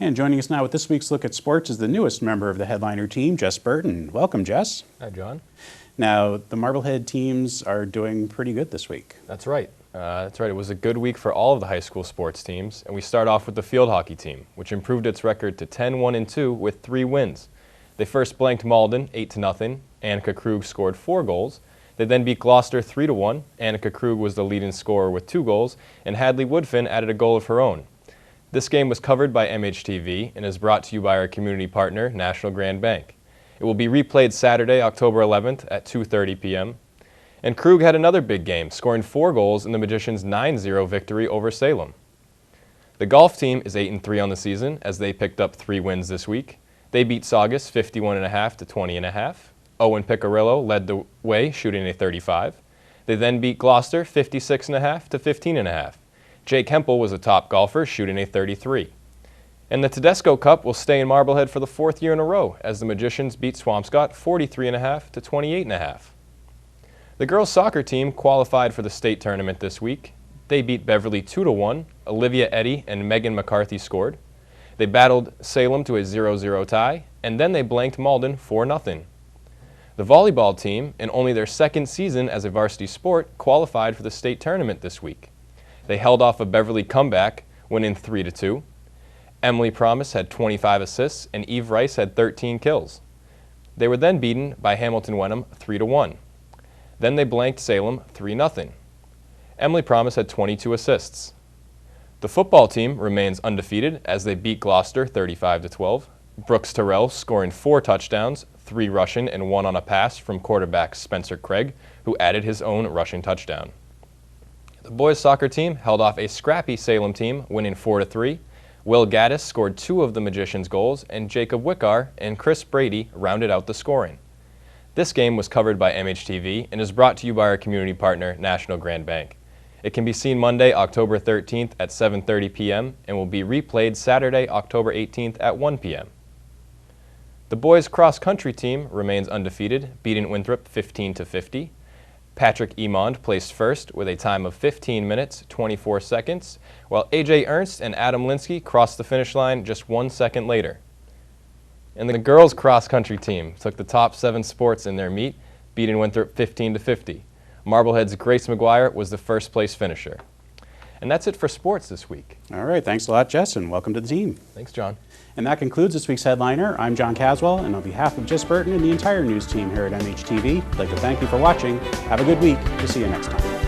And joining us now with this week's Look at Sports is the newest member of the headliner team, Jess Burton. Welcome, Jess. Hi, John. Now, the Marblehead teams are doing pretty good this week. That's right. It was a good week for all of the high school sports teams, and we start off with the field hockey team, which improved its record to 10-1-2 with 3 wins. They first blanked Malden 8-0. Annika Krug scored 4 goals. They then beat Gloucester 3-1. Annika Krug was the leading scorer with 2 goals, and Hadley Woodfin added a goal of her own. This game was covered by MHTV and is brought to you by our community partner, National Grand Bank. It will be replayed Saturday, October 11th at 2:30 p.m. And Krug had another big game, scoring 4 goals in the Magicians' 9-0 victory over Salem. The golf team is 8-3 on the season as they picked up 3 wins this week. They beat Saugus 51.5 to 20.5. Owen Picarillo led the way, shooting a 35. They then beat Gloucester 56.5 to 15.5. Jake Hempel was a top golfer, shooting a 33. And the Tedesco Cup will stay in Marblehead for the 4th year in a row as the Magicians beat Swampscott 43.5 to 28.5. The girls' soccer team qualified for the state tournament this week. They beat Beverly 2-1. Olivia Eddy and Megan McCarthy scored. They battled Salem to a 0-0 tie, and then they blanked Malden 4-0. The volleyball team, in only their 2nd season as a varsity sport, qualified for the state tournament this week. They held off a Beverly comeback, winning 3-2. Emily Promise had 25 assists, and Eve Rice had 13 kills. They were then beaten by Hamilton Wenham 3-1. Then they blanked Salem 3-0. Emily Promise had 22 assists. The football team remains undefeated as they beat Gloucester 35-12. Brooks Terrell scoring 4 touchdowns, 3 rushing and 1 on a pass from quarterback Spencer Craig, who added his own rushing touchdown. The boys' soccer team held off a scrappy Salem team, winning 4-3. Will Gaddis scored 2 of the Magicians' goals, and Jacob Wickar and Chris Brady rounded out the scoring. This game was covered by MHTV and is brought to you by our community partner, National Grand Bank. It can be seen Monday, October 13th at 7:30 p.m. and will be replayed Saturday, October 18th at 1 p.m. The boys' cross-country team remains undefeated, beating Winthrop 15-50. Patrick Emond placed first with a time of 15 minutes, 24 seconds, while A.J. Ernst and Adam Linsky crossed the finish line just 1 second later. And the girls' cross-country team took the top 7 sports in their meet, beating Winthrop 15-50. Marblehead's Grace McGuire was the first-place finisher. And that's it for sports this week. All right, thanks a lot, Jess, and welcome to the team. Thanks, John. And that concludes this week's headliner. I'm John Caswell, and on behalf of Jess Burton and the entire news team here at MHTV, I'd like to thank you for watching. Have a good week. We'll see you next time.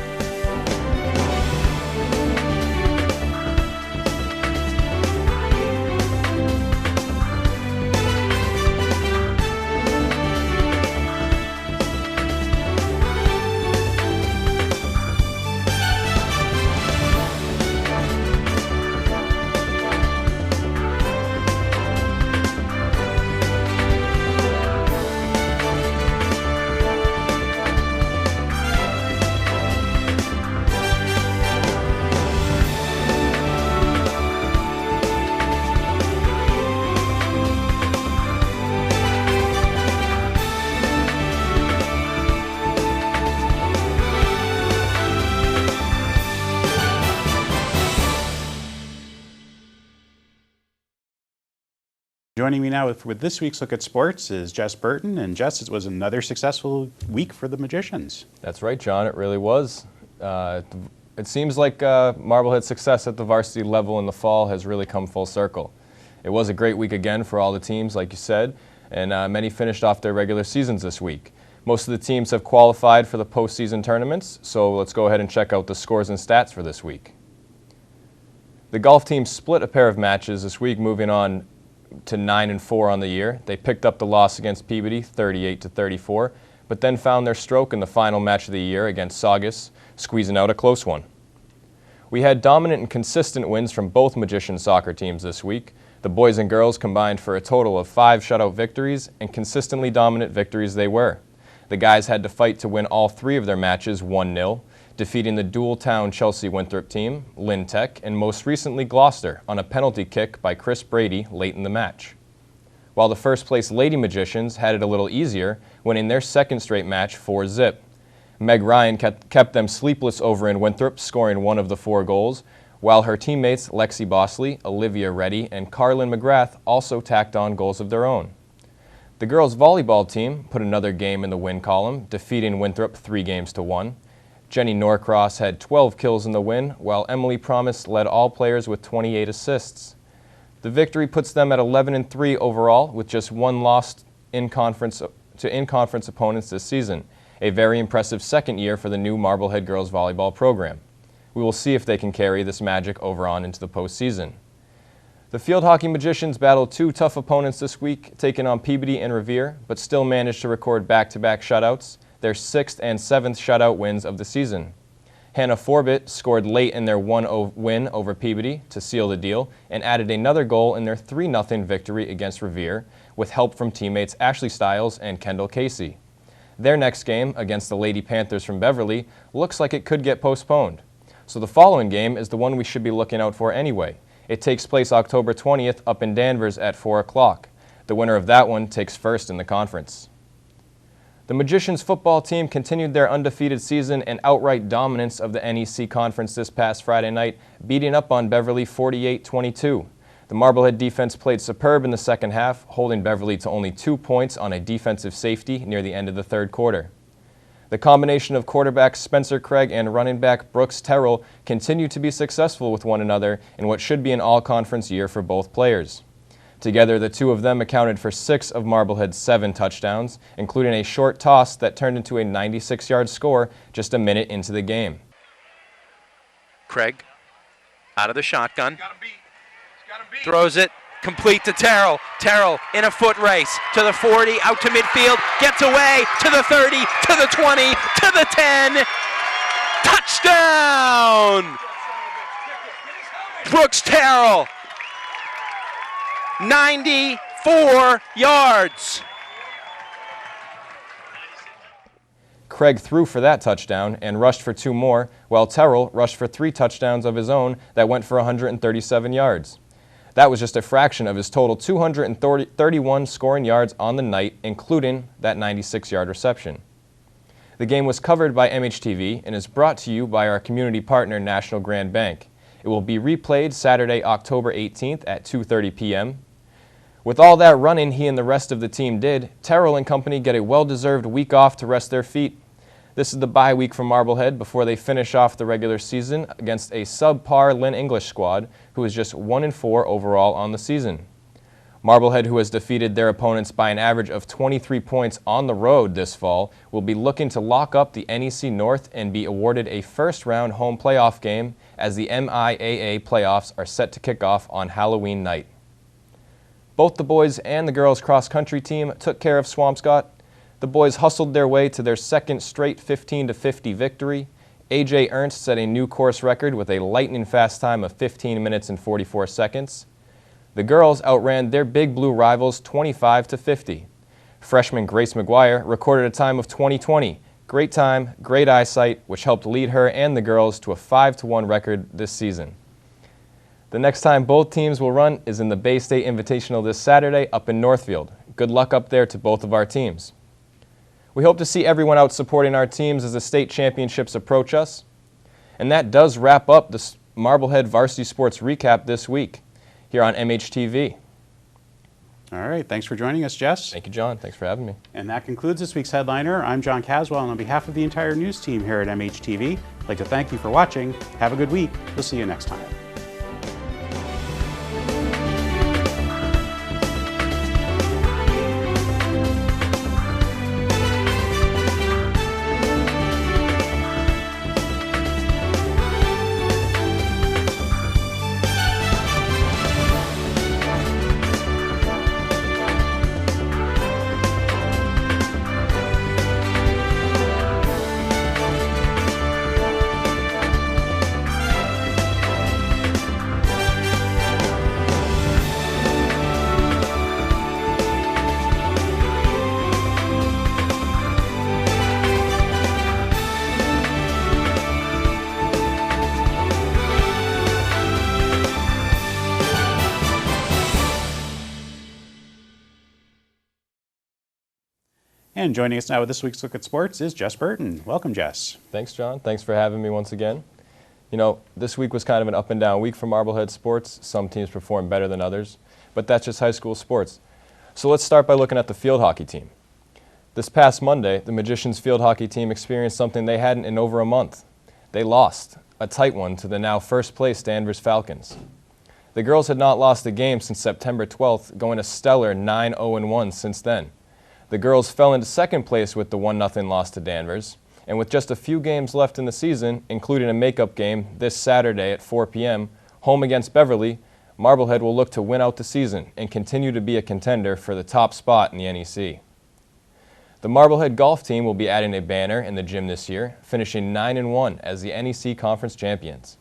Joining me now with this week's Look at Sports is Jess Burton. And Jess, it was another successful week for the Magicians. That's right, John. It really was. It seems like Marblehead's success at the varsity level in the fall has really come full circle. It was a great week again for all the teams, like you said, and many finished off their regular seasons this week. Most of the teams have qualified for the postseason tournaments, so let's go ahead and check out the scores and stats for this week. The golf team split a pair of matches this week, moving on to 9-4 on the year. They picked up the loss against Peabody 38-34, but then found their stroke in the final match of the year against Saugus, squeezing out a close one. We had dominant and consistent wins from both Magician soccer teams this week. The boys and girls combined for a total of 5 shutout victories, and consistently dominant victories they were. The guys had to fight to win all 3 of their matches 1-0, defeating the dual-town Chelsea Winthrop team, Lynn Tech, and most recently Gloucester on a penalty kick by Chris Brady late in the match. While the first-place Lady Magicians had it a little easier, winning their 2nd straight match 4-0. Meg Ryan kept them sleepless over in Winthrop, scoring 1 of the 4 goals, while her teammates Lexi Bosley, Olivia Reddy, and Carlin McGrath also tacked on goals of their own. The girls' volleyball team put another game in the win column, defeating Winthrop 3-1. Jenny Norcross had 12 kills in the win, while Emily Promise led all players with 28 assists. The victory puts them at 11-3 overall, with just one loss to in-conference opponents this season, a very impressive second year for the new Marblehead girls volleyball program. We will see if they can carry this magic over on into the postseason. The field hockey Magicians battled two tough opponents this week, taking on Peabody and Revere, but still managed to record back-to-back shutouts, their 6th and 7th shutout wins of the season. Hannah Forbett scored late in their 1-0 win over Peabody to seal the deal and added another goal in their 3-0 victory against Revere, with help from teammates Ashley Stiles and Kendall Casey. Their next game, against the Lady Panthers from Beverly, looks like it could get postponed. So the following game is the one we should be looking out for anyway. It takes place October 20th up in Danvers at 4 o'clock. The winner of that one takes first in the conference. The Magicians football team continued their undefeated season and outright dominance of the NEC Conference this past Friday night, beating up on Beverly 48-22. The Marblehead defense played superb in the second half, holding Beverly to only 2 points on a defensive safety near the end of the third quarter. The combination of quarterbacks Spencer Craig and running back Brooks Terrell continued to be successful with one another in what should be an all-conference year for both players. Together, the two of them accounted for 6 of Marblehead's 7 touchdowns, including a short toss that turned into a 96-yard score just a minute into the game. Craig, out of the shotgun, throws it, complete to Terrell. Terrell in a foot race to the 40, out to midfield, gets away to the 30, to the 20, to the 10. Touchdown! Brooks Terrell, 94 yards. Craig threw for that touchdown and rushed for 2 more, while Terrell rushed for 3 touchdowns of his own that went for 137 yards. That was just a fraction of his total 231 scoring yards on the night, including that 96-yard reception. The game was covered by MHTV and is brought to you by our community partner, National Grand Bank. It will be replayed Saturday, October 18th at 2:30 p.m. With all that running he and the rest of the team did, Terrell and company get a well-deserved week off to rest their feet. This is the bye week for Marblehead before they finish off the regular season against a subpar Lynn English squad who is just 1-4 overall on the season. Marblehead, who has defeated their opponents by an average of 23 points on the road this fall, will be looking to lock up the NEC North and be awarded a first-round home playoff game as the MIAA playoffs are set to kick off on Halloween night. Both the boys and the girls cross-country team took care of Swampscott. The boys hustled their way to their second straight 15-50 victory. A.J. Ernst set a new course record with a lightning-fast time of 15 minutes and 44 seconds. The girls outran their Big Blue rivals 25-50. Freshman Grace McGuire recorded a time of 20:20. Great time, great eyesight, which helped lead her and the girls to a 5-1 record this season. The next time both teams will run is in the Bay State Invitational this Saturday up in Northfield. Good luck up there to both of our teams. We hope to see everyone out supporting our teams as the state championships approach us. And that does wrap up the Marblehead Varsity Sports Recap this week here on MHTV. All right, thanks for joining us, Jess. Thank you, John. Thanks for having me. And that concludes this week's Headliner. I'm John Caswell, and on behalf of the entire news team here at MHTV, I'd like to thank you for watching. Have a good week. We'll see you next time. And joining us now with this week's Look at Sports is Jess Burton. Welcome, Jess. Thanks, John. Thanks for having me once again. You know, this week was kind of an up and down week for Marblehead sports. Some teams performed better than others, but that's just high school sports. So let's start by looking at the field hockey team. This past Monday, the Magicians field hockey team experienced something they hadn't in over a month. They lost, a tight one, to the now first-place Danvers Falcons. The girls had not lost a game since September 12th, going a stellar 9-0-1 since then. The girls fell into second place with the 1-0 loss to Danvers, and with just a few games left in the season, including a makeup game this Saturday at 4 p.m., home against Beverly, Marblehead will look to win out the season and continue to be a contender for the top spot in the NEC. The Marblehead golf team will be adding a banner in the gym this year, finishing 9-1 as the NEC Conference champions.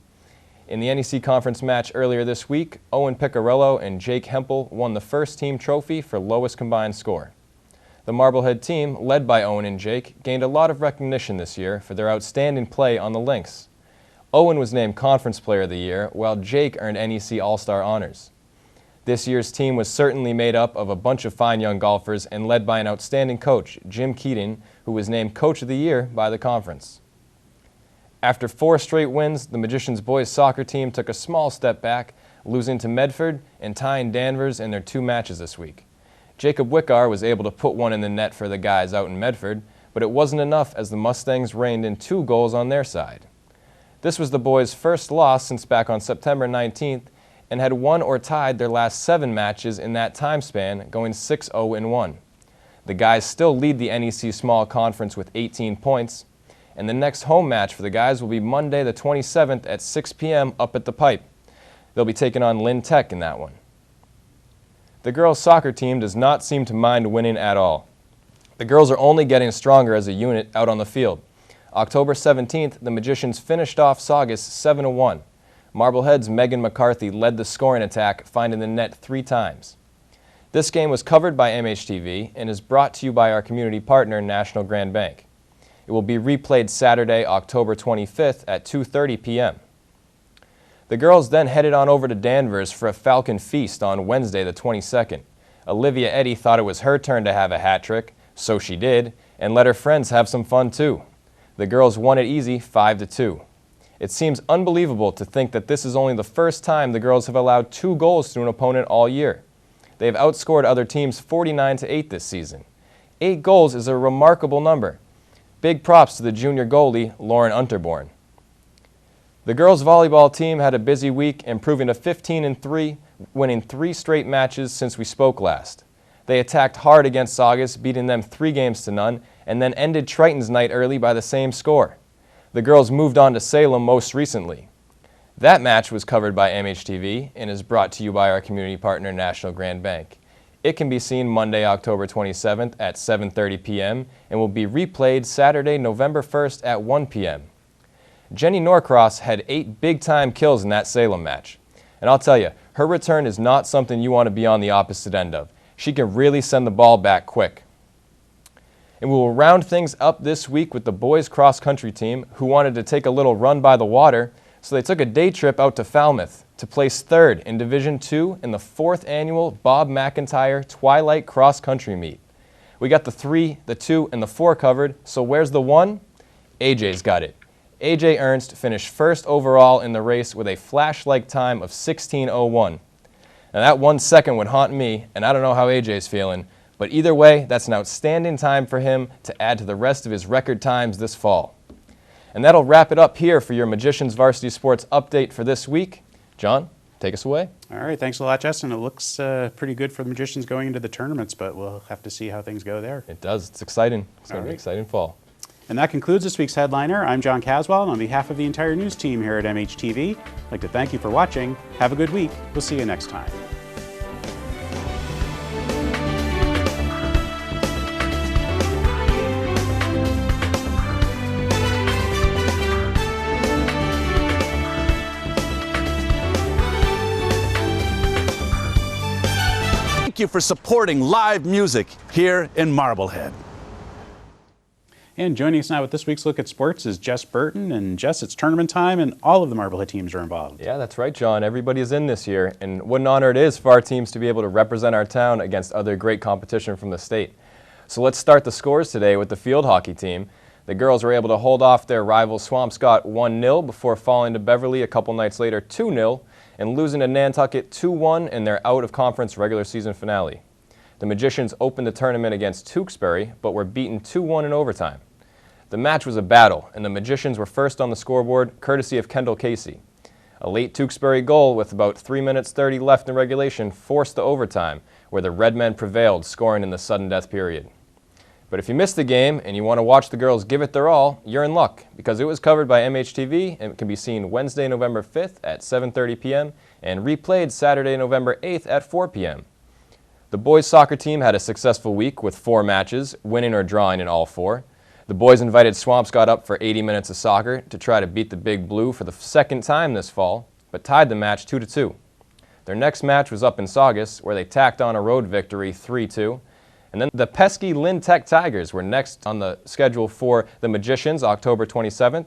In the NEC Conference match earlier this week, Owen Piccarello and Jake Hempel won the first team trophy for lowest combined score. The Marblehead team, led by Owen and Jake, gained a lot of recognition this year for their outstanding play on the links. Owen was named Conference Player of the Year, while Jake earned NEC All-Star honors. This year's team was certainly made up of a bunch of fine young golfers and led by an outstanding coach, Jim Keating, who was named Coach of the Year by the conference. After 4 straight wins, the Magicians boys soccer team took a small step back, losing to Medford and tying Danvers in their 2 matches this week. Jacob Wickar was able to put one in the net for the guys out in Medford, but it wasn't enough as the Mustangs reined in 2 goals on their side. This was the boys' first loss since back on September 19th and had won or tied their last 7 matches in that time span, going 6-0-1. The guys still lead the NEC Small Conference with 18 points, and the next home match for the guys will be Monday the 27th at 6 p.m. up at the Pipe. They'll be taking on Lynn Tech in that one. The girls' soccer team does not seem to mind winning at all. The girls are only getting stronger as a unit out on the field. October 17th, the Magicians finished off Saugus 7-1. Marblehead's Megan McCarthy led the scoring attack, finding the net 3 times. This game was covered by MHTV and is brought to you by our community partner, National Grand Bank. It will be replayed Saturday, October 25th at 2:30 p.m. The girls then headed on over to Danvers for a Falcon feast on Wednesday the 22nd. Olivia Eddy thought it was her turn to have a hat trick, so she did, and let her friends have some fun too. The girls won it easy 5-2. It seems unbelievable to think that this is only the first time the girls have allowed 2 goals to an opponent all year. They have outscored other teams 49-8 this season. 8 goals is a remarkable number. Big props to the junior goalie, Lauren Unterborn. The girls' volleyball team had a busy week, improving to 15-3, winning 3 straight matches since we spoke last. They attacked hard against Saugus, beating them 3-0, and then ended Triton's night early by the same score. The girls moved on to Salem most recently. That match was covered by MHTV and is brought to you by our community partner, National Grand Bank. It can be seen Monday, October 27th at 7:30 p.m. and will be replayed Saturday, November 1st at 1 p.m. Jenny Norcross had 8 big-time kills in that Salem match. And I'll tell you, her return is not something you want to be on the opposite end of. She can really send the ball back quick. And we will round things up this week with the boys cross-country team, who wanted to take a little run by the water, so they took a day trip out to Falmouth to place 3rd in Division II in the 4th annual Bob McIntyre Twilight Cross Country Meet. We got the 3, the 2, and the 4 covered, so where's the 1? AJ's got it. AJ Ernst finished 1st overall in the race with a flash-like time of 16:01. Now that 1 second would haunt me, and I don't know how AJ's feeling, but either way, that's an outstanding time for him to add to the rest of his record times this fall. And that'll wrap it up here for your Magicians Varsity Sports update for this week. John, take us away. All right, thanks a lot, Justin. It looks pretty good for the Magicians going into the tournaments, but we'll have to see how things go there. It does. It's exciting. It's going to be an exciting fall. And that concludes this week's Headliner. I'm John Caswell, and on behalf of the entire news team here at MHTV, I'd like to thank you for watching. Have a good week. We'll see you next time. Thank you for supporting live music here in Marblehead. And joining us now with this week's Look at Sports is Jess Burton. And Jess, it's tournament time, and all of the Marblehead teams are involved. Yeah, that's right, John. Everybody is in this year, and what an honor it is for our teams to be able to represent our town against other great competition from the state. So let's start the scores today with the field hockey team. The girls were able to hold off their rival Swampscott 1-0 before falling to Beverly a couple nights later 2-0 and losing to Nantucket 2-1 in their out-of-conference regular season finale. The Magicians opened the tournament against Tewksbury, but were beaten 2-1 in overtime. The match was a battle, and the Magicians were first on the scoreboard, courtesy of Kendall Casey. A late Tewksbury goal with about 3 minutes 30 left in regulation forced the overtime, where the Red Men prevailed, scoring in the sudden death period. But if you missed the game and you want to watch the girls give it their all, you're in luck, because it was covered by MHTV and it can be seen Wednesday, November 5th at 7:30 p.m. and replayed Saturday, November 8th at 4 p.m. The boys soccer team had a successful week with 4 matches, winning or drawing in all 4. The boys invited Swampscott up for 80 minutes of soccer to try to beat the Big Blue for the second time this fall, but tied the match 2-2. Their next match was up in Saugus, where they tacked on a road victory 3-2. And then the pesky Lynn Tech Tigers were next on the schedule for the Magicians, October 27th.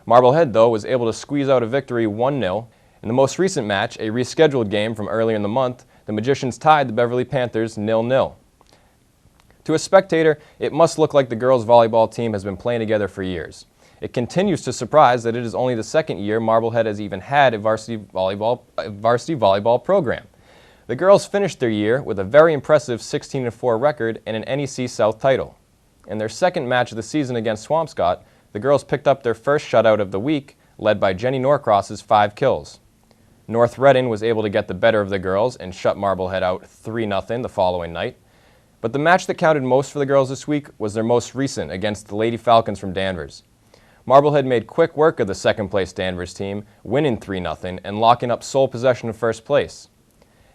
Marblehead, though, was able to squeeze out a victory 1-0. In the most recent match, a rescheduled game from earlier in the month, the Magicians tied the Beverly Panthers 0-0. To a spectator, it must look like the girls' volleyball team has been playing together for years. It continues to surprise that it is only the second year Marblehead has even had a varsity volleyball program. The girls finished their year with a very impressive 16-4 record and an NEC South title. In their second match of the season against Swampscott, the girls picked up their first shutout of the week, led by Jenny Norcross's 5 kills. North Reading was able to get the better of the girls and shut Marblehead out 3-0 the following night. But the match that counted most for the girls this week was their most recent against the Lady Falcons from Danvers. Marblehead made quick work of the second-place Danvers team, winning 3-0 and locking up sole possession of first place.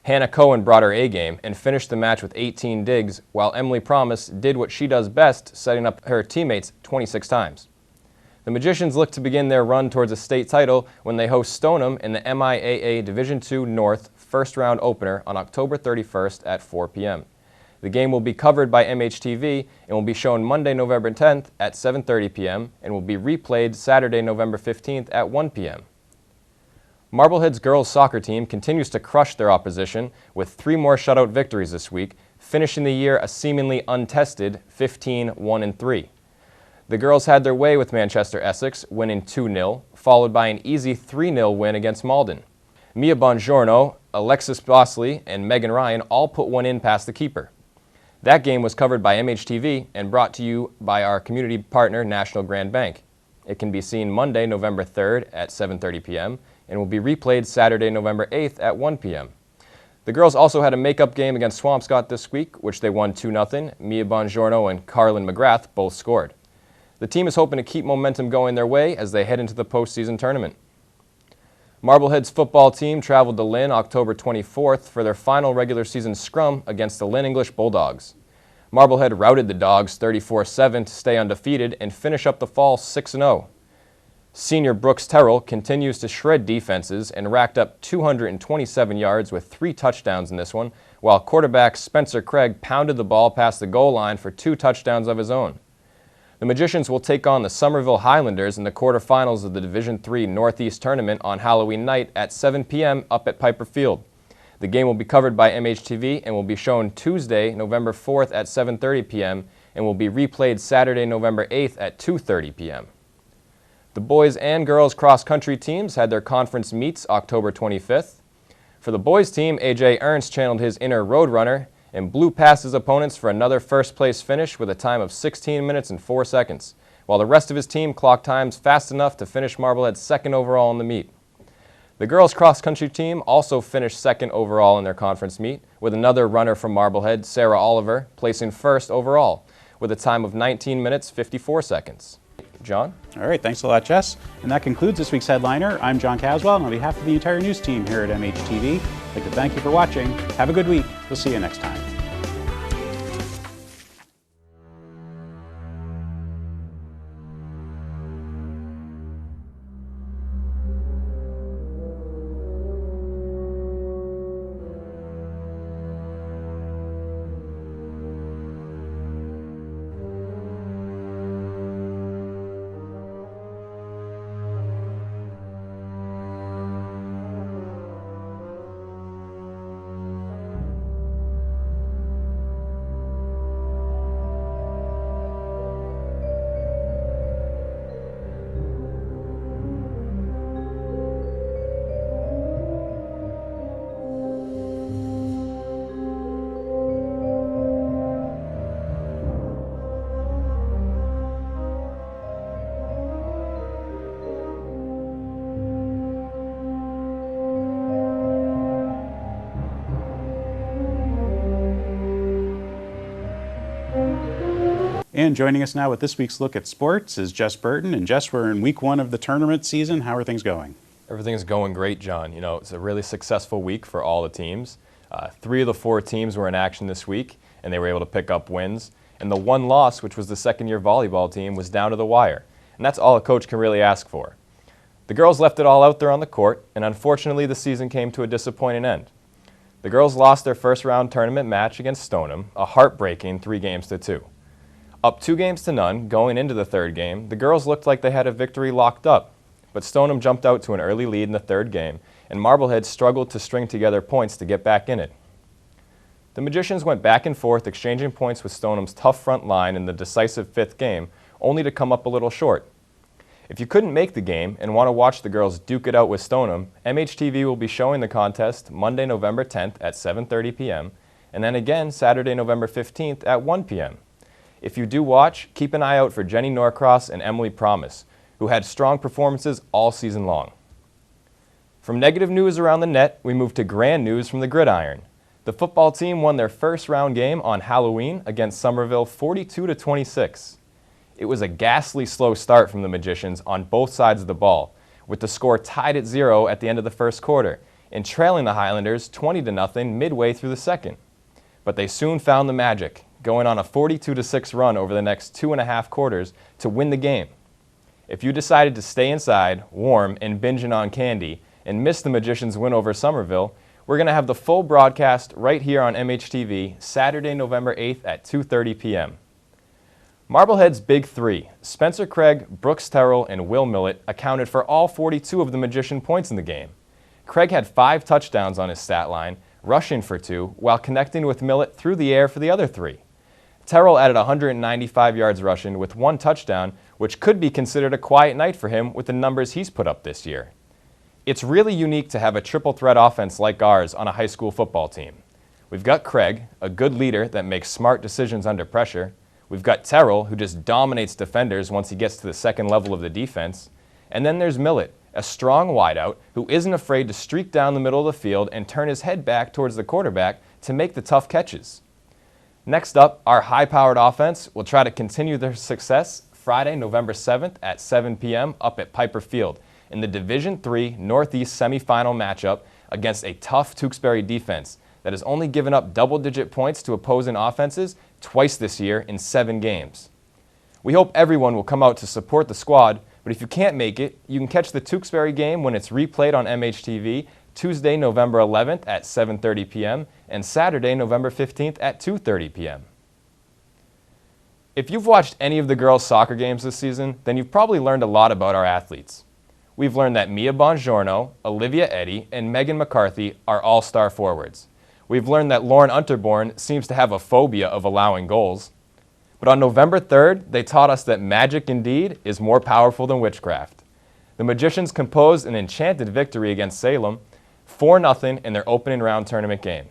Hannah Cohen brought her A-game and finished the match with 18 digs, while Emily Promise did what she does best, setting up her teammates 26 times. The Magicians look to begin their run towards a state title when they host Stoneham in the MIAA Division II North first-round opener on October 31st at 4 p.m. The game will be covered by MHTV and will be shown Monday, November 10th at 7:30 p.m. and will be replayed Saturday, November 15th at 1 p.m. Marblehead's girls soccer team continues to crush their opposition with 3 more shutout victories this week, finishing the year a seemingly untested 15-1-3. The girls had their way with Manchester Essex, winning 2-0, followed by an easy 3-0 win against Malden. Mia Bongiorno, Alexis Bosley, and Megan Ryan all put one in past the keeper. That game was covered by MHTV and brought to you by our community partner, National Grand Bank. It can be seen Monday, November 3rd at 7:30 p.m. and will be replayed Saturday, November 8th at 1 p.m. The girls also had a make-up game against Swampscott this week, which they won 2-0. Mia Bongiorno and Carlin McGrath both scored. The team is hoping to keep momentum going their way as they head into the postseason tournament. Marblehead's football team traveled to Lynn October 24th for their final regular season scrum against the Lynn English Bulldogs. Marblehead routed the Dogs 34-7 to stay undefeated and finish up the fall 6-0. Senior Brooks Terrell continues to shred defenses and racked up 227 yards with 3 touchdowns in this one, while quarterback Spencer Craig pounded the ball past the goal line for 2 touchdowns of his own. The Magicians will take on the Somerville Highlanders in the quarterfinals of the Division III Northeast Tournament on Halloween night at 7 p.m. up at Piper Field. The game will be covered by MHTV and will be shown Tuesday, November 4th at 7:30 p.m. and will be replayed Saturday, November 8th at 2:30 p.m. The boys and girls cross-country teams had their conference meets October 25th. For the boys team, A.J. Ernst channeled his inner roadrunner and blew past his opponents for another first-place finish with a time of 16 minutes and 4 seconds, while the rest of his team clocked times fast enough to finish Marblehead second overall in the meet. The girls' cross-country team also finished second overall in their conference meet, with another runner from Marblehead, Sarah Oliver, placing first overall, with a time of 19 minutes, 54 seconds. John? All right, thanks a lot, Jess. And that concludes this week's Headliner. I'm John Caswell, and on behalf of the entire news team here at MHTV, I'd like to thank you for watching. Have a good week. We'll see you next time. And joining us now with this week's look at sports is Jess Burton. And Jess, we're in week 1 of the tournament season. How are things going? Everything's going great, John. You know, it's a really successful week for all the teams. 3 of the 4 teams were in action this week, and they were able to pick up wins. And the one loss, which was the second-year volleyball team, was down to the wire. And that's all a coach can really ask for. The girls left it all out there on the court, and unfortunately the season came to a disappointing end. The girls lost their first-round tournament match against Stoneham, a heartbreaking 3-2. Up 2-0 going into the third game, the girls looked like they had a victory locked up. But Stoneham jumped out to an early lead in the third game, and Marblehead struggled to string together points to get back in it. The Magicians went back and forth exchanging points with Stoneham's tough front line in the decisive 5th game, only to come up a little short. If you couldn't make the game and want to watch the girls duke it out with Stoneham, MHTV will be showing the contest Monday, November 10th at 7:30 p.m., and then again Saturday, November 15th at 1 p.m. If you do watch, keep an eye out for Jenny Norcross and Emily Promise, who had strong performances all season long. From negative news around the net, we move to grand news from the gridiron. The football team won their first round game on Halloween against Somerville 42-26. It was a ghastly slow start from the Magicians on both sides of the ball, with the score tied at 0 at the end of the first quarter, and trailing the Highlanders 20-0 midway through the second. But they soon found the magic, going on a 42-6 run over the next 2.5 quarters to win the game. If you decided to stay inside, warm, and binging on candy, and miss the Magicians' win over Somerville, we're going to have the full broadcast right here on MHTV Saturday, November 8th at 2:30 p.m. Marblehead's big 3, Spencer Craig, Brooks Terrell, and Will Millett, accounted for all 42 of the Magician points in the game. Craig had 5 touchdowns on his stat line, rushing for 2, while connecting with Millett through the air for the other 3. Terrell added 195 yards rushing with 1 touchdown, which could be considered a quiet night for him with the numbers he's put up this year. It's really unique to have a triple threat offense like ours on a high school football team. We've got Craig, a good leader that makes smart decisions under pressure. We've got Terrell, who just dominates defenders once he gets to the second level of the defense. And then there's Millett, a strong wideout who isn't afraid to streak down the middle of the field and turn his head back towards the quarterback to make the tough catches. Next up, our high-powered offense will try to continue their success Friday, November 7th at 7 p.m. up at Piper Field in the Division III Northeast semifinal matchup against a tough Tewksbury defense that has only given up double-digit points to opposing offenses twice this year in 7 games. We hope everyone will come out to support the squad, but if you can't make it, you can catch the Tewksbury game when it's replayed on MHTV Tuesday, November 11th at 7:30 p.m. and Saturday, November 15th at 2:30 p.m. If you've watched any of the girls' soccer games this season, then you've probably learned a lot about our athletes. We've learned that Mia Bongiorno, Olivia Eddy, and Megan McCarthy are all-star forwards. We've learned that Lauren Unterborn seems to have a phobia of allowing goals. But on November 3rd, they taught us that magic indeed is more powerful than witchcraft. The Magicians composed an enchanted victory against Salem, 4-0 in their opening round tournament game.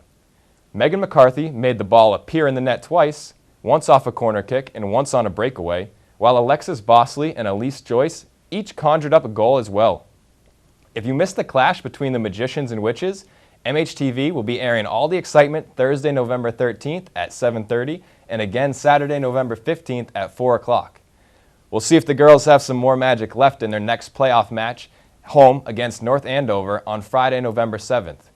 Megan McCarthy made the ball appear in the net twice, once off a corner kick and once on a breakaway, while Alexis Bosley and Elise Joyce each conjured up a goal as well. If you missed the clash between the Magicians and Witches, MHTV will be airing all the excitement Thursday, November 13th at 7:30 and again Saturday, November 15th at 4 o'clock. We'll see if the girls have some more magic left in their next playoff match home against North Andover on Friday, November 7th.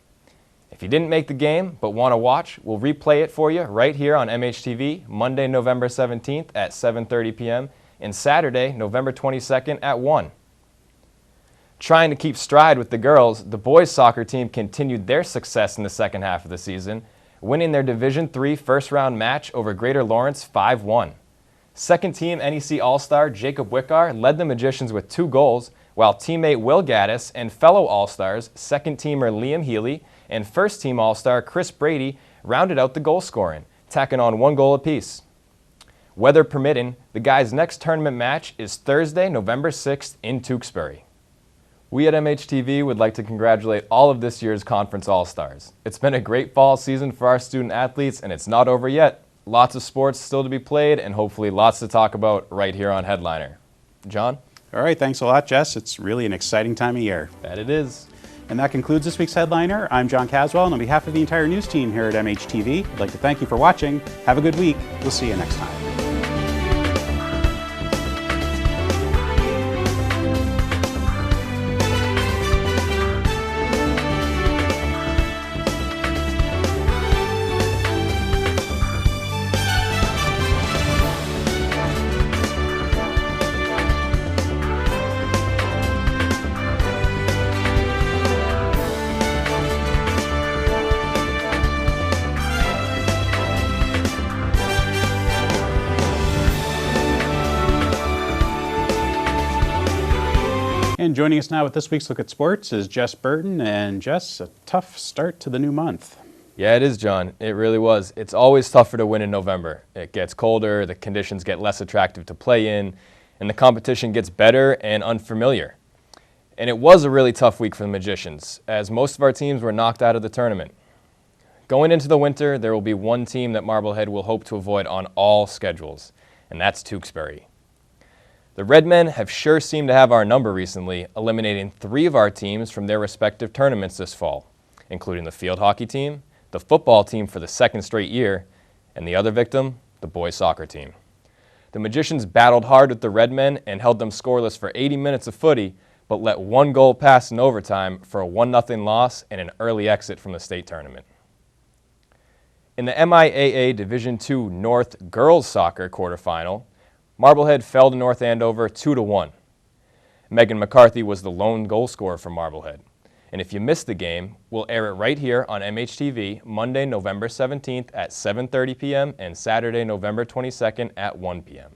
If you didn't make the game but want to watch, we'll replay it for you right here on MHTV Monday, November 17th at 7:30 p.m. and Saturday, November 22nd at 1. Trying to keep stride with the girls, the boys' soccer team continued their success in the second half of the season, winning their Division III first-round match over Greater Lawrence 5-1. Second-team NEC All-Star Jacob Wickar led the Magicians with 2 goals, while teammate Will Gaddis and fellow All-Stars, second-teamer Liam Healy and first-team All-Star Chris Brady rounded out the goal scoring, tacking on 1 goal apiece. Weather permitting, the guys' next tournament match is Thursday, November 6th in Tewksbury. We at MHTV would like to congratulate all of this year's Conference All-Stars. It's been a great fall season for our student athletes, and it's not over yet. Lots of sports still to be played, and hopefully lots to talk about right here on Headliner. John? All right, thanks a lot, Jess. It's really an exciting time of year. That it is. And that concludes this week's Headliner. I'm John Caswell, and on behalf of the entire news team here at MHTV, I'd like to thank you for watching. Have a good week. We'll see you next time. joining us now with this week's Look at Sports is Jess Burton. And Jess, a tough start to the new month. Yeah, it is, John. It really was. It's always tougher to win in November. It gets colder, the conditions get less attractive to play in, and the competition gets better and unfamiliar. And it was a really tough week for the Magicians, as most of our teams were knocked out of the tournament. Going into the winter, there will be one team that Marblehead will hope to avoid on all schedules, and that's Tewksbury. The Redmen have sure seemed to have our number recently, eliminating 3 of our teams from their respective tournaments this fall, including the field hockey team, the football team for the 2nd straight year, and the other victim, the boys soccer team. The Magicians battled hard with the Redmen and held them scoreless for 80 minutes of footy, but let 1 goal pass in overtime for a 1-0 loss and an early exit from the state tournament. In the MIAA Division II North Girls Soccer quarterfinal, Marblehead fell to North Andover 2-1. Megan McCarthy was the lone goal scorer for Marblehead. And if you missed the game, we'll air it right here on MHTV Monday, November 17th at 7:30 p.m. and Saturday, November 22nd at 1 p.m.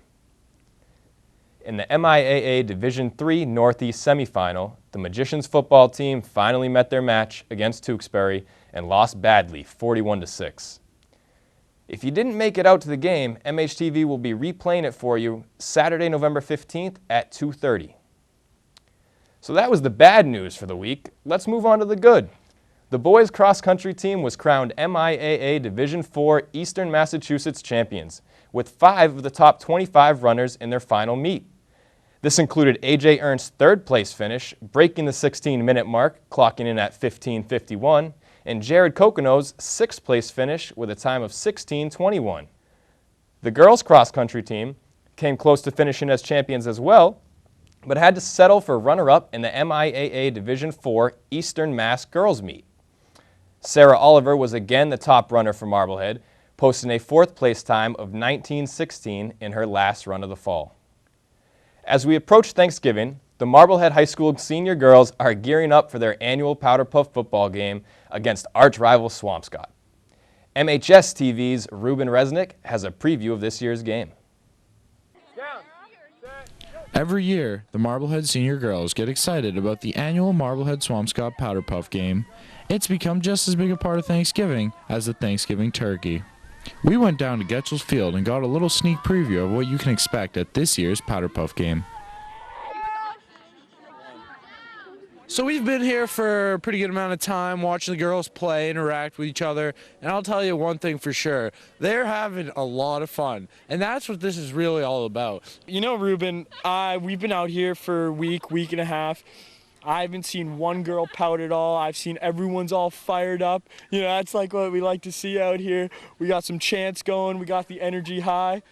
In the MIAA Division III Northeast semifinal, the Magicians football team finally met their match against Tewksbury and lost badly, 41-6. If you didn't make it out to the game, MHTV will be replaying it for you Saturday, November 15th at 2:30. So that was the bad news for the week. Let's move on to the good. The boys cross-country team was crowned MIAA Division IV Eastern Massachusetts champions, with 5 of the top 25 runners in their final meet. This included A.J. Ernst's 3rd place finish, breaking the 16-minute mark, clocking in at 15:51, and Jared Cocono's 6th place finish with a time of 16:21. The girls cross-country team came close to finishing as champions as well, but had to settle for runner-up in the MIAA Division IV Eastern Mass Girls Meet. Sarah Oliver was again the top runner for Marblehead, posting a 4th place time of 19:16 in her last run of the fall. As we approach Thanksgiving, the Marblehead High School senior girls are gearing up for their annual Powder Puff football game against arch-rival Swampscott. MHS TV's Ruben Resnick has a preview of this year's game. Every year, the Marblehead senior girls get excited about the annual Marblehead Swampscott Powder Puff game. It's become just as big a part of Thanksgiving as the Thanksgiving turkey. We went down to Getchell's Field and got a little sneak preview of what you can expect at this year's Powder Puff game. So we've been here for a pretty good amount of time watching the girls play, interact with each other, and I'll tell you one thing for sure. They're having a lot of fun, and that's what this is really all about. You know, Ruben, we've been out here for a week and a half. I haven't seen one girl pout at all. I've seen everyone's all fired up. You know, that's like what we like to see out here. We got some chants going. We got the energy high.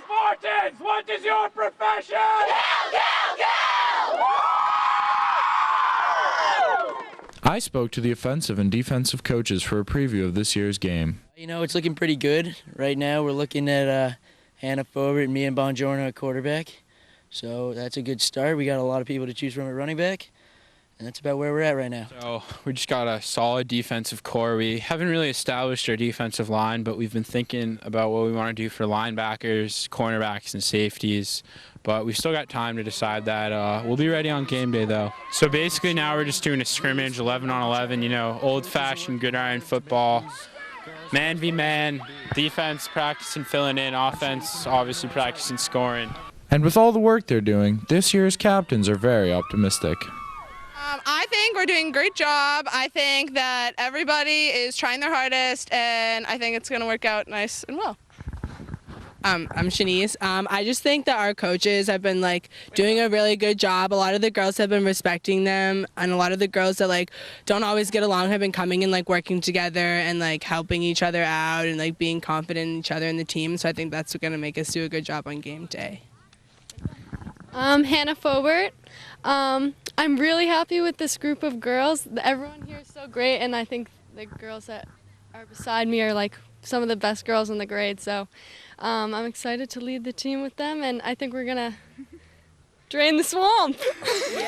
Spartans, what is your profession? Kill! I spoke to the offensive and defensive coaches for a preview of this year's game. You know, it's looking pretty good. Right now we're looking at Hannah forward and me and Bongiorno at quarterback. So that's a good start. We got a lot of people to choose from at running back, and that's about where we're at right now. So we just got a solid defensive core. We haven't really established our defensive line, but we've been thinking about what we want to do for linebackers, cornerbacks, and safeties. But we've still got time to decide that. We'll be ready on game day, though. So basically now we're just doing a scrimmage, 11 on 11, you know, old-fashioned gridiron football. Man v man, defense practicing filling in, offense obviously practicing scoring. And with all the work they're doing, this year's captains are very optimistic. I think we're doing a great job. I think that everybody is trying their hardest, and I think it's going to work out nice and well. I'm Shanice. I just think that our coaches have been doing a really good job. A lot of the girls have been respecting them, and a lot of the girls that don't always get along have been coming and working together and helping each other out and being confident in each other in the team. So I think that's going to make us do a good job on game day. Hannah Fobert. I'm really happy with this group of girls. Everyone here is so great, and I think the girls that are beside me are some of the best girls in the grade. So I'm excited to lead the team with them, and I think we're gonna drain the swamp. Yeah!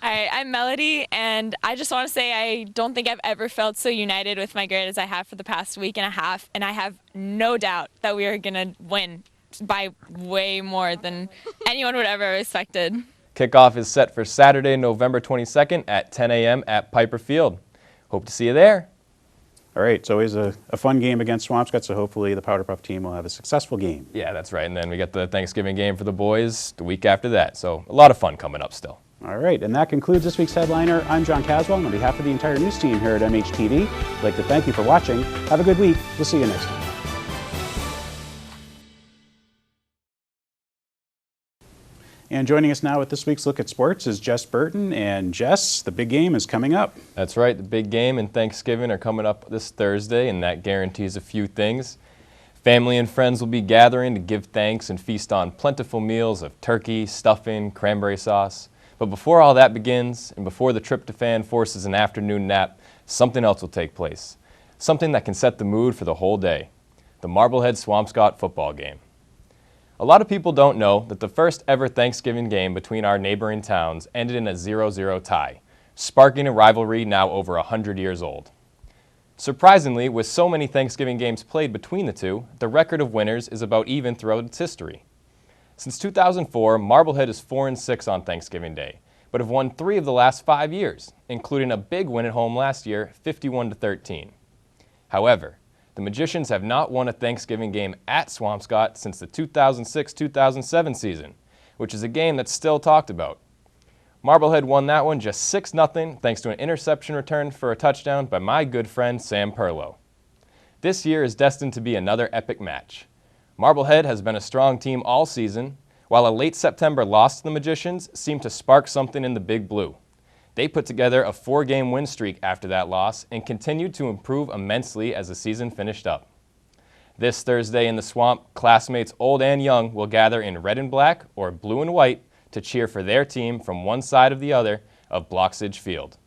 Hi, I'm Melody, and I just want to say I don't think I've ever felt so united with my grade as I have for the past week and a half, and I have no doubt that we are gonna win by way more than anyone would ever have expected. Kickoff is set for Saturday, November 22nd at 10 a.m. at Piper Field. Hope to see you there. All right, it's always a fun game against Swampscott, so hopefully the Powder Puff team will have a successful game. Yeah, that's right. And then we get the Thanksgiving game for the boys the week after that. So a lot of fun coming up still. All right, and that concludes this week's Headliner. I'm John Caswell, and on behalf of the entire news team here at MHTV, I'd like to thank you for watching. Have a good week. We'll see you next time. And joining us now with this week's Look at Sports is Jess Burton. And Jess, the big game is coming up. That's right. The big game and Thanksgiving are coming up this Thursday, and that guarantees a few things. Family and friends will be gathering to give thanks and feast on plentiful meals of turkey, stuffing, cranberry sauce. But before all that begins, and before the tryptophan forces an afternoon nap, something else will take place. Something that can set the mood for the whole day. The Marblehead Swampscott football game. A lot of people don't know that the first ever Thanksgiving game between our neighboring towns ended in a 0-0 tie, sparking a rivalry now over 100 years old. Surprisingly, with so many Thanksgiving games played between the two, the record of winners is about even throughout its history. Since 2004, Marblehead is 4-6 on Thanksgiving Day, but have won 3 of the last 5 years, including a big win at home last year, 51-13. However, the Magicians have not won a Thanksgiving game at Swampscott since the 2006-2007 season, which is a game that's still talked about. Marblehead won that one just 6-0 thanks to an interception return for a touchdown by my good friend Sam Perlow. This year is destined to be another epic match. Marblehead has been a strong team all season, while a late September loss to the Magicians seemed to spark something in the Big Blue. They put together a 4-game win streak after that loss and continued to improve immensely as the season finished up. This Thursday in the Swamp, classmates old and young will gather in red and black or blue and white to cheer for their team from one side of the other of Bloxage Field.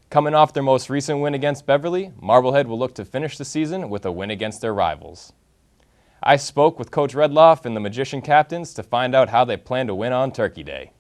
Coming off their most recent win against Beverly, Marblehead will look to finish the season with a win against their rivals. I spoke with Coach Redloff and the Magician captains to find out how they plan to win on Turkey Day.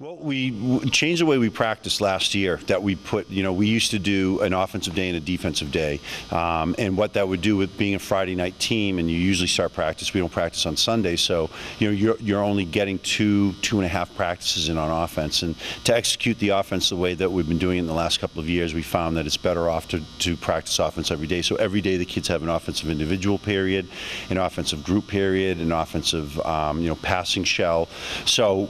Well, we changed the way we practiced last year. That we put, we used to do an offensive day and a defensive day, and what that would do with being a Friday night team, and you usually start practice. We don't practice on Sunday, so you're only getting 2.5 practices in on offense. And to execute the offense the way that we've been doing it in the last couple of years, we found that it's better off to practice offense every day. So every day the kids have an offensive individual period, an offensive group period, an offensive passing shell. So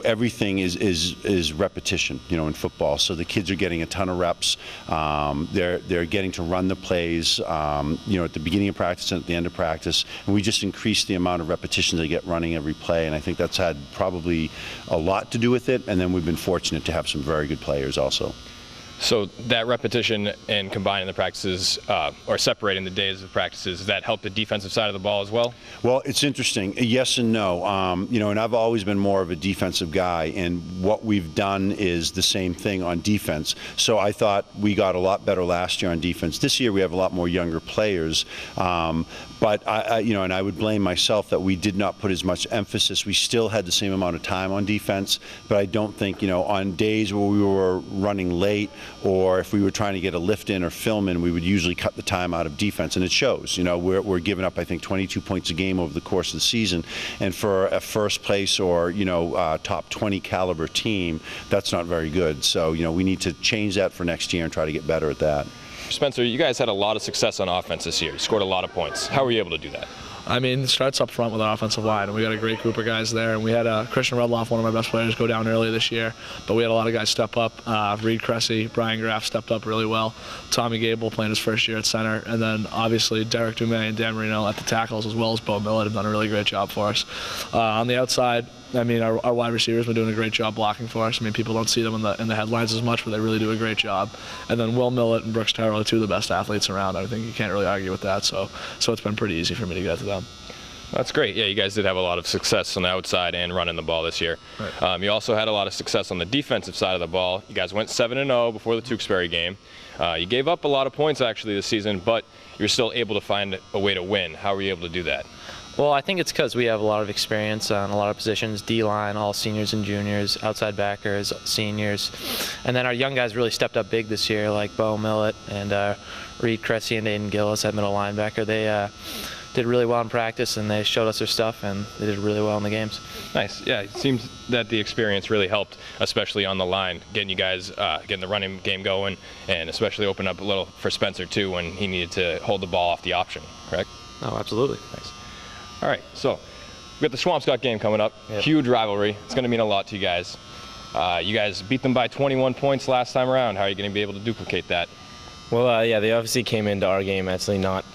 everything is repetition, in football. So the kids are getting a ton of reps. They're getting to run the plays, at the beginning of practice and at the end of practice. And we just increased the amount of repetitions they get running every play. And I think that's had probably a lot to do with it. And then we've been fortunate to have some very good players also. So that repetition and combining the practices, or separating the days of practices, does that help the defensive side of the ball as well? Well, it's interesting. Yes and no. And I've always been more of a defensive guy, and what we've done is the same thing on defense. So I thought we got a lot better last year on defense. This year we have a lot more younger players. But I would blame myself that we did not put as much emphasis. We still had the same amount of time on defense, but I don't think, on days where we were running late, or if we were trying to get a lift in or film in, we would usually cut the time out of defense, and it shows. We're giving up, I think, 22 points a game over the course of the season, and for a first place or top 20 caliber team, that's not very good. So we need to change that for next year and try to get better at that. Spencer, you guys had a lot of success on offense this year. You scored a lot of points. How were you able to do that? I mean, it starts up front with our offensive line, and we got a great group of guys there. And we had Christian Redloff, one of my best players, go down early this year. But we had a lot of guys step up. Reed Cressy, Brian Graff stepped up really well. Tommy Gable playing his first year at center. And then, obviously, Derek Dumais and Dan Marino at the tackles, as well as Bo Millett, have done a really great job for us. On the outside, I mean, our wide receivers have been doing a great job blocking for us. I mean, people don't see them in the headlines as much, but they really do a great job. And then Will Millett and Brooks Terrell are two of the best athletes around. I think you can't really argue with that. So it's been pretty easy for me to get to them. That's great. Yeah, you guys did have a lot of success on the outside and running the ball this year. Right. You also had a lot of success on the defensive side of the ball. You guys went 7-0 before the Tewksbury game. You gave up a lot of points actually this season, but you're still able to find a way to win. How were you able to do that? Well, I think it's because we have a lot of experience on a lot of positions, D-line, all seniors and juniors, outside backers, seniors. And then our young guys really stepped up big this year, like Bo Millett and Reed Cressy and Aiden Gillis at middle linebacker. did really well in practice, and they showed us their stuff, and they did really well in the games. Nice. Yeah, it seems that the experience really helped, especially on the line, getting you guys getting the running game going, and especially open up a little for Spencer too when he needed to hold the ball off the option. Correct? Oh, absolutely. Nice. All right, so we got the Swampscott game coming up. Yep. Huge rivalry. It's going to mean a lot to you guys. You guys beat them by 21 points last time around. How are you going to be able to duplicate that? Well, yeah, they obviously came into our game actually not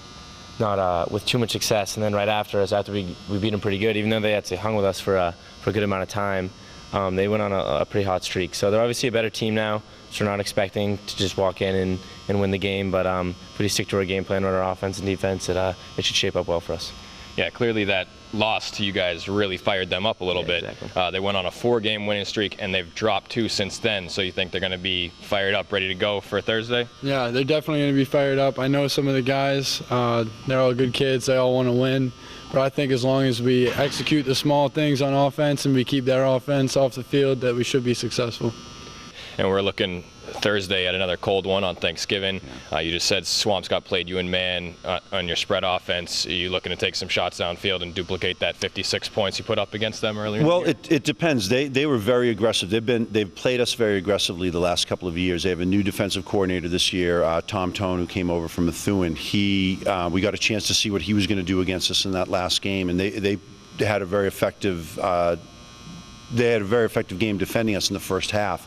with too much success, and then right after us, after we beat them pretty good, even though they actually hung with us for a good amount of time, they went on a pretty hot streak. So they're obviously a better team now, so we're not expecting to just walk in and win the game, but if we stick to our game plan on our offense and defense, it should shape up well for us. Yeah, clearly that loss to you guys really fired them up a little bit. Exactly. They went on a 4-game winning streak, and they've dropped 2 since then. So you think they're going to be fired up, ready to go for Thursday? Yeah, they're definitely going to be fired up. I know some of the guys, they're all good kids. They all want to win. But I think as long as we execute the small things on offense and we keep their offense off the field, that we should be successful. And we're looking Thursday at another cold one on Thanksgiving. You just said Swampscott played you in man on your spread offense. Are you looking to take some shots downfield and duplicate that 56 points you put up against them earlier? Well, it depends. They were very aggressive. They've played us very aggressively the last couple of years. They have a new defensive coordinator this year, Tom Tone, who came over from Methuen. We got a chance to see what he was going to do against us in that last game, and they had a very effective. They had a very effective game defending us in the first half.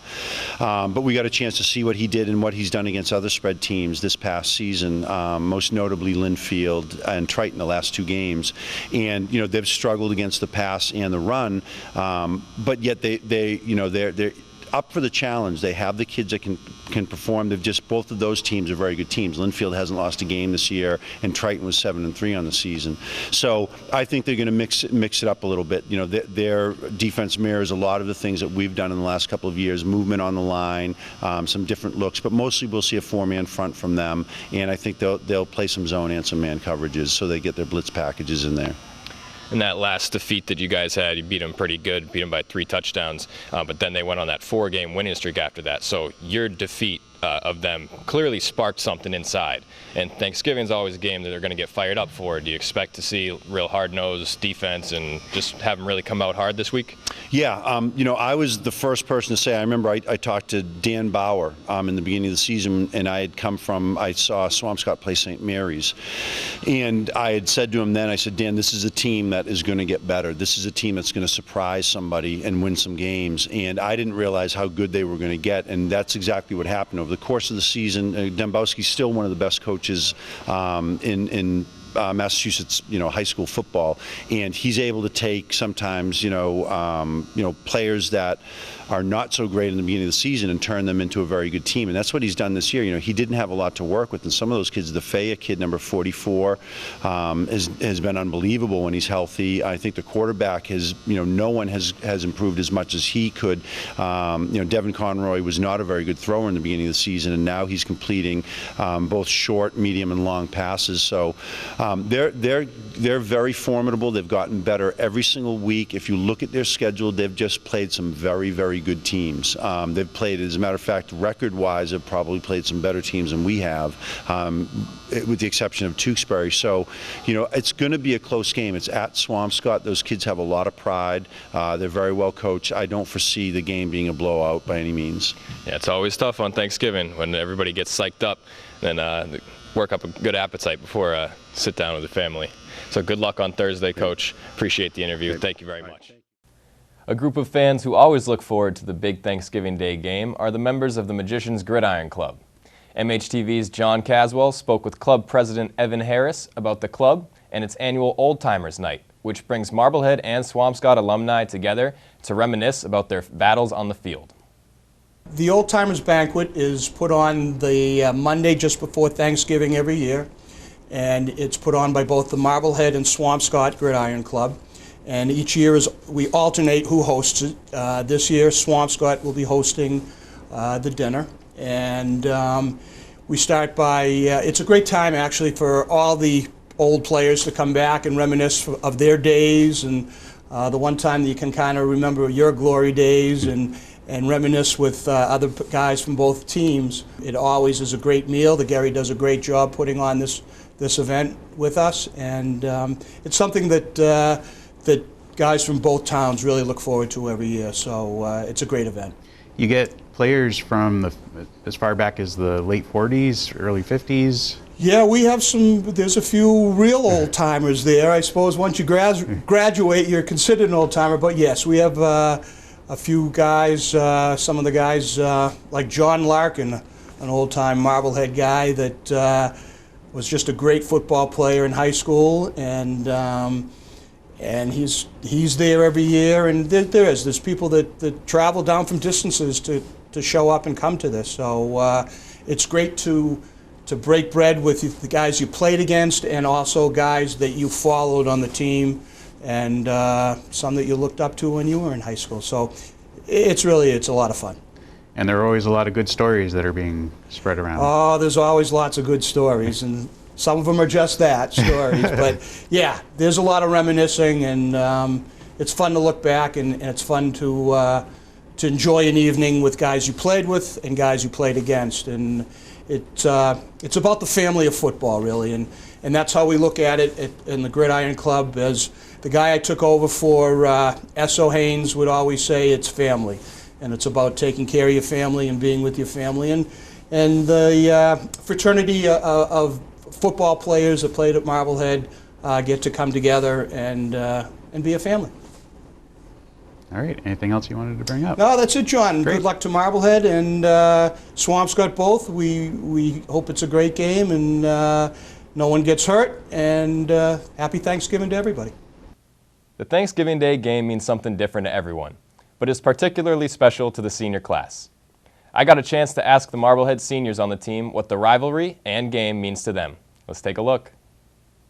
But we got a chance to see what he did and what he's done against other spread teams this past season, most notably Linfield and Triton the last 2 games. And, they've struggled against the pass and the run, but yet they're up for the challenge. They have the kids that can perform. Both of those teams are very good teams. Linfield hasn't lost a game this year, and Triton was 7-3 on the season. So I think they're going to mix it up a little bit. Their defense mirrors a lot of the things that we've done in the last couple of years. Movement on the line, some different looks, but mostly we'll see a 4-man front from them. And I think they'll play some zone and some man coverages, so they get their blitz packages in there. In that last defeat that you guys had, you beat them pretty good, beat them by 3 touchdowns, but then they went on that 4-game winning streak after that. So your defeat of them clearly sparked something inside. And Thanksgiving's always a game that they're going to get fired up for. Do you expect to see real hard-nosed defense and just have them really come out hard this week? Yeah, I was the first person to say, I remember I talked to Dan Bauer in the beginning of the season, and I saw Swampscott play St. Mary's. And I had said to him then, I said, Dan, this is a team that is going to get better. This is a team that's going to surprise somebody and win some games. And I didn't realize how good they were going to get, and that's exactly what happened over the course of the season. Dembowski's still one of the best coaches in Massachusetts, high school football, and he's able to take sometimes, players that are not so great in the beginning of the season and turn them into a very good team, and that's what he's done this year. He didn't have a lot to work with, and some of those kids, the Faya kid, number 44, has been unbelievable when he's healthy. I think the quarterback has, no one has improved as much as he could. Devin Conroy was not a very good thrower in the beginning of the season, and now he's completing both short, medium, and long passes. So they're very formidable. They've gotten better every single week. If you look at their schedule, they've just played some very, very good teams. They've played, as a matter of fact, record-wise, they've probably played some better teams than we have, with the exception of Tewksbury. So, it's going to be a close game. It's at Swampscott. Those kids have a lot of pride. They're very well coached. I don't foresee the game being a blowout by any means. Yeah, it's always tough on Thanksgiving when everybody gets psyched up, then work up a good appetite before sit down with the family. So good luck on Thursday, Coach. Appreciate the interview. Thank you very much. A group of fans who always look forward to the big Thanksgiving Day game are the members of the Magicians Gridiron Club. MHTV's John Caswell spoke with club president Evan Harris about the club and its annual Old Timers Night, which brings Marblehead and Swampscott alumni together to reminisce about their battles on the field. The Old Timers Banquet is put on the Monday just before Thanksgiving every year, and it's put on by both the Marblehead and Swampscott Gridiron Club. And each year we alternate who hosts it. This year Swampscott will be hosting the dinner, and we start by, it's a great time actually for all the old players to come back and reminisce of their days, and the one time that you can kind of remember your glory days, and and reminisce with other guys from both teams. It always is a great meal. The Gary does a great job putting on this event with us, and it's something that guys from both towns really look forward to every year. So it's a great event. You get players from as far back as the late 40s, early 50s. Yeah, we have there's a few real old timers there. I suppose once you graduate, you're considered an old timer. But yes, we have a few guys, some of the guys like John Larkin, an old time Marblehead guy that was just a great football player in high school, and he's there every year. And there's people that travel down from distances to show up and come to this. So it's great to break bread with the guys you played against, and also guys that you followed on the team, and some that you looked up to when you were in high school. So it's a lot of fun. And there are always a lot of good stories that are being spread around. Oh, there's always lots of good stories, and some of them are just that, stories. But yeah, there's a lot of reminiscing, and it's fun to look back, and it's fun to enjoy an evening with guys you played with and guys you played against. And it's about the family of football, really, and that's how we look at it in the Gridiron Club. As the guy I took over for, S.O. Haynes, would always say, it's family, and it's about taking care of your family and being with your family, and the fraternity of football players that played at Marblehead get to come together and be a family. All right. Anything else you wanted to bring up? No, that's it, John. Great. Good luck to Marblehead, and Swampscott both. We hope it's a great game, and no one gets hurt, and happy Thanksgiving to everybody. The Thanksgiving Day game means something different to everyone, but is particularly special to the senior class. I got a chance to ask the Marblehead seniors on the team what the rivalry and game means to them. Let's take a look.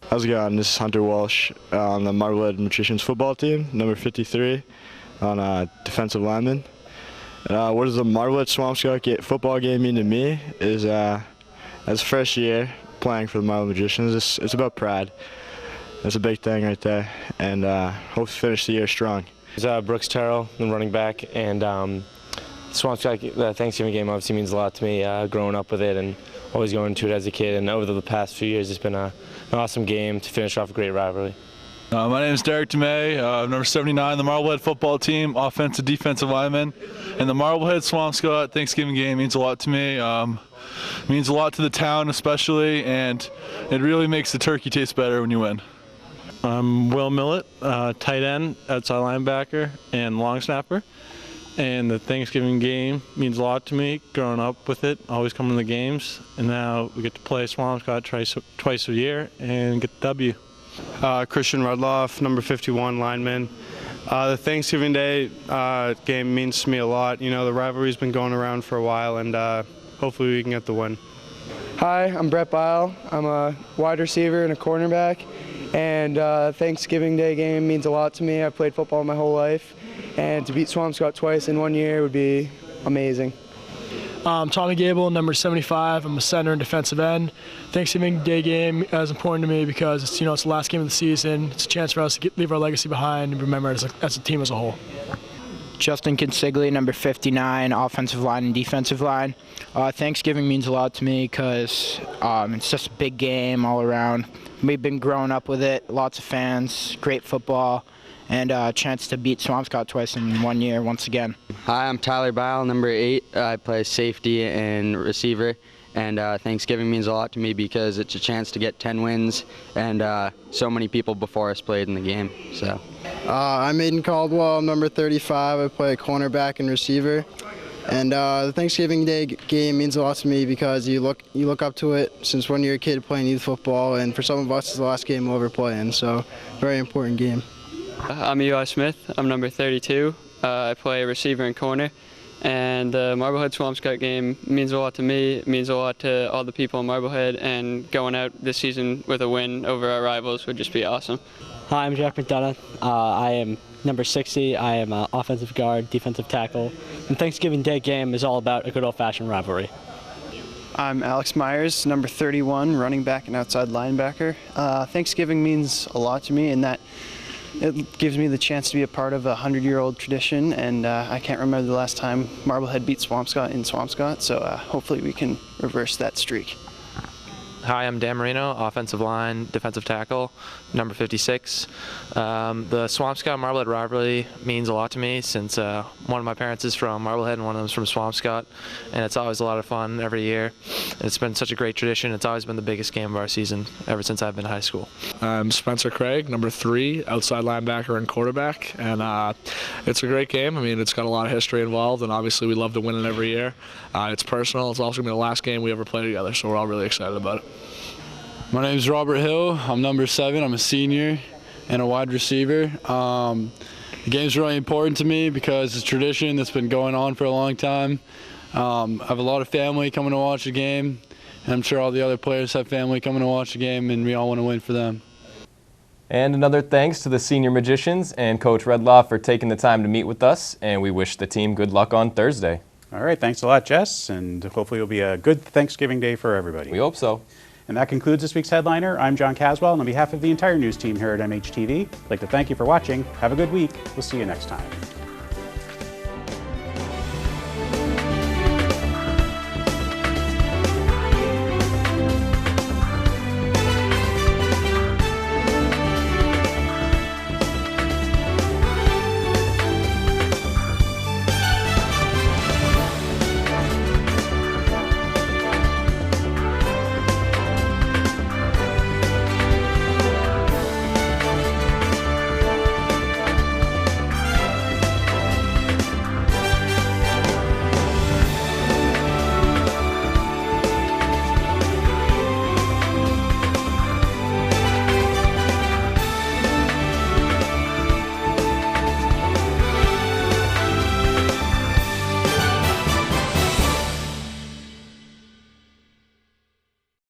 How's it going? This is Hunter Walsh on the Marblehead Magicians football team, number 53. On defensive lineman. What does the Marblehead Swampscott football game mean to me is, as first year playing for the Marblehead Magicians, it's about pride. That's a big thing right there, and hope to finish the year strong. It's Brooks Terrell, the running back, and Swampscott, the Thanksgiving game obviously means a lot to me, growing up with it and always going to it as a kid, and over the past few years it's been an awesome game to finish off a great rivalry. My name is Derek DeMay, number 79, the Marblehead football team, offensive, defensive lineman. And the Marblehead Swampscott Thanksgiving game means a lot to me. Means a lot to the town especially, and it really makes the turkey taste better when you win. I'm Will Millett, tight end, outside linebacker, and long snapper. And the Thanksgiving game means a lot to me, growing up with it, always coming to the games. And now we get to play Swampscott twice a year and get the W. Christian Rudloff, number 51 lineman. The Thanksgiving Day game means to me a lot. You know, the rivalry's been going around for a while, and hopefully we can get the win. Hi, I'm Brett Bile. I'm a wide receiver and a cornerback, and Thanksgiving Day game means a lot to me. I've played football my whole life, and to beat Swampscott twice in 1 year would be amazing. Tommy Gable, number 75. I'm a center and defensive end. Thanksgiving Day game is important to me because it's the last game of the season. It's a chance for us to leave our legacy behind and remember it as a team as a whole. Justin Consigli, number 59, offensive line and defensive line. Thanksgiving means a lot to me because it's just a big game all around. We've been growing up with it, lots of fans, great football, and a chance to beat Swampscott twice in 1 year once again. Hi, I'm Tyler Bile, number 8. I play safety and receiver, and Thanksgiving means a lot to me because it's a chance to get 10 wins, and so many people before us played in the game. So, I'm Aiden Caldwell, I'm number 35. I play cornerback and receiver. And the Thanksgiving Day game means a lot to me because you look up to it since when you're a kid playing youth football, and for some of us it's the last game we'll ever play in, so very important game. I'm Eli Smith. I'm number 32. I play receiver and corner. And the Marblehead Swampscott game means a lot to me. It means a lot to all the people in Marblehead. And going out this season with a win over our rivals would just be awesome. Hi, I'm Jack McDonough. I am number 60. I am an offensive guard, defensive tackle. And Thanksgiving Day game is all about a good old-fashioned rivalry. I'm Alex Myers, number 31, running back and outside linebacker. Thanksgiving means a lot to me in that it gives me the chance to be a part of a 100-year-old tradition, and I can't remember the last time Marblehead beat Swampscott in Swampscott, so hopefully we can reverse that streak. Hi, I'm Dan Marino, offensive line, defensive tackle, number 56. The Swampscott-Marblehead rivalry means a lot to me since one of my parents is from Marblehead and one of them is from Swampscott, and it's always a lot of fun every year. It's been such a great tradition. It's always been the biggest game of our season ever since I've been in high school. I'm Spencer Craig, number 3, outside linebacker and quarterback, and it's a great game. I mean, it's got a lot of history involved, and obviously we love to win it every year. It's personal. It's also going to be the last game we ever play together, so we're all really excited about it. My name is Robert Hill. I'm number 7. I'm a senior and a wide receiver. The game's really important to me because it's a tradition that's been going on for a long time. I have a lot of family coming to watch the game, and I'm sure all the other players have family coming to watch the game, and we all want to win for them. And another thanks to the senior magicians and Coach Redloff for taking the time to meet with us, and we wish the team good luck on Thursday. All right, thanks a lot, Jess, and hopefully it'll be a good Thanksgiving Day for everybody. We hope so. And that concludes this week's Headliner. I'm John Caswell, and on behalf of the entire news team here at MHTV, I'd like to thank you for watching. Have a good week. We'll see you next time.